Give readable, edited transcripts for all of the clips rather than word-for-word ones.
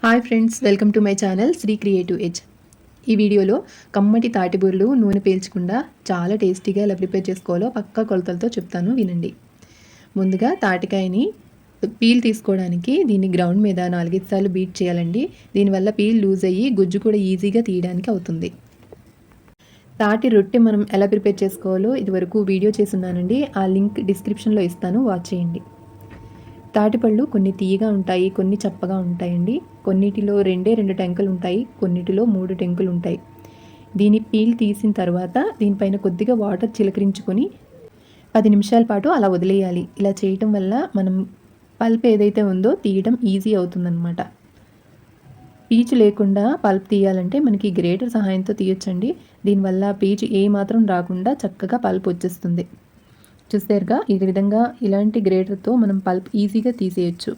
Hi friends, welcome to my channel Shri creative ఎజ్. ఈ వీడియోలో కమ్మటి తాటి బూరెలు నూనె పీల్చకుండా చాలా టేస్టీగా ఎలా ప్రిపేర్ చేసుకోవాలో పక్కా కొలతలతో చెప్తాను, వినండి. ముందుగా తాటికాయని పీల్ తీసుకోవడానికి దీన్ని గ్రౌండ్ మీద 4-5 సార్లు బీట్ చేయాలండి. దీనివల్ల పీల్ లూజ్ అయ్యి గుజ్జు కూడా ఈజీగా తీయడానికి అవుతుంది. తాటి రొట్టె మనం ఎలా ప్రిపేర్ చేసుకోవాలో ఇదివరకు వీడియో చేసున్నానండి. ఆ లింక్ డిస్క్రిప్షన్లో ఇస్తాను, వాచ్ చేయండి. తాటిపళ్ళు కొన్ని తీయగా ఉంటాయి, కొన్ని చప్పగా ఉంటాయండి. కొన్నిటిలో 2 టెంకలు ఉంటాయి, కొన్నిటిలో 3 టెంకులు ఉంటాయి. దీని పీల్ తీసిన తర్వాత దీనిపైన కొద్దిగా వాటర్ చిలకరించుకొని 10 నిమిషాల పాటు అలా వదిలేయాలి. ఇలా చేయటం వల్ల మనం పల్ప్ ఏదైతే ఉందో తీయడం ఈజీ అవుతుందన్నమాట. పీచు లేకుండా పల్ప్ తీయాలంటే మనకి గ్రేటర్ సహాయంతో తీయొచ్చండి. దీనివల్ల పీచు ఏమాత్రం రాకుండా చక్కగా పల్ప్ వచ్చేస్తుంది. చూసారుగా, ఈ విధంగా ఇలాంటి గ్రేటర్తో మనం పల్ప్ ఈజీగా తీసేయచ్చు.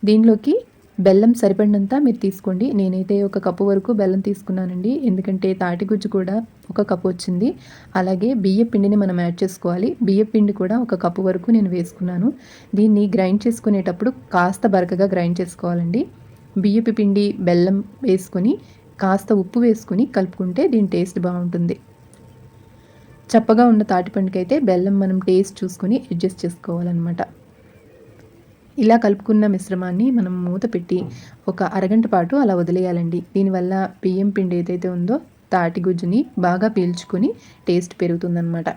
దీనిలోకి బెల్లం సరిపడినంత మీరు తీసుకోండి. నేనైతే 1 కప్పు వరకు బెల్లం తీసుకున్నానండి, ఎందుకంటే తాటి గుజ్జు కూడా 1 కప్పు వచ్చింది. అలాగే బియ్య పిండిని మనం యాడ్ చేసుకోవాలి. బియ్య పిండి కూడా 1 కప్పు వరకు నేను వేసుకున్నాను. దీన్ని గ్రైండ్ చేసుకునేటప్పుడు కాస్త బరకగా గ్రైండ్ చేసుకోవాలండి. బియ్యపు పిండి, బెల్లం వేసుకొని కాస్త ఉప్పు వేసుకొని కలుపుకుంటే దీని టేస్ట్ బాగుంటుంది. చప్పగా ఉన్న తాటిపండుకైతే బెల్లం మనం టేస్ట్ చూసుకొని అడ్జస్ట్ చేసుకోవాలన్నమాట. ఇలా కలుపుకున్న మిశ్రమాన్ని మనం మూత పెట్టి ఒక అరగంట పాటు అలా వదిలేయాలండి. దీనివల్ల బియ్యం పిండి ఏదైతే ఉందో తాటి గుజ్జుని బాగా పీల్చుకొని టేస్ట్ పెరుగుతుందన్నమాట.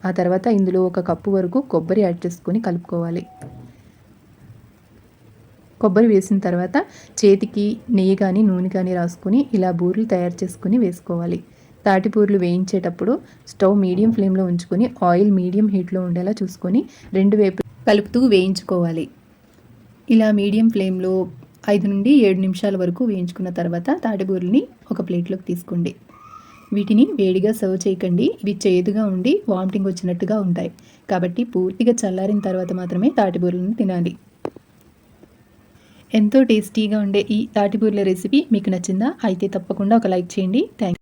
ఆ తర్వాత ఇందులో 1 కప్పు వరకు కొబ్బరి యాడ్ చేసుకొని కలుపుకోవాలి. కొబ్బరి వేసిన తర్వాత చేతికి నెయ్యి కానీ నూనె కానీ రాసుకొని ఇలా బూరెలు తయారు చేసుకొని వేసుకోవాలి. తాటి బూరెలు వేయించేటప్పుడు స్టవ్ మీడియం ఫ్లేమ్లో ఉంచుకొని ఆయిల్ మీడియం హీట్లో ఉండేలా చూసుకొని 2 వైపు కలుపుతూ వేయించుకోవాలి. ఇలా మీడియం ఫ్లేమ్లో 5 నుండి 7 నిమిషాల వరకు వేయించుకున్న తర్వాత తాటి బూరెల్ని ఒక ప్లేట్లోకి తీసుకోండి. వీటిని వేడిగా సర్వ్ చేయకండి. ఇవి చేదుగా ఉండి వామిటింగ్ వచ్చినట్టుగా ఉంటాయి. కాబట్టి పూర్తిగా చల్లారిన తర్వాత మాత్రమే తాటి బూరెలను తినాలి. ఎంతో టేస్టీగా ఉండే ఈ తాటి బూరెల రెసిపీ మీకు నచ్చిందా? అయితే తప్పకుండా ఒక లైక్ చేయండి. థ్యాంక్స్.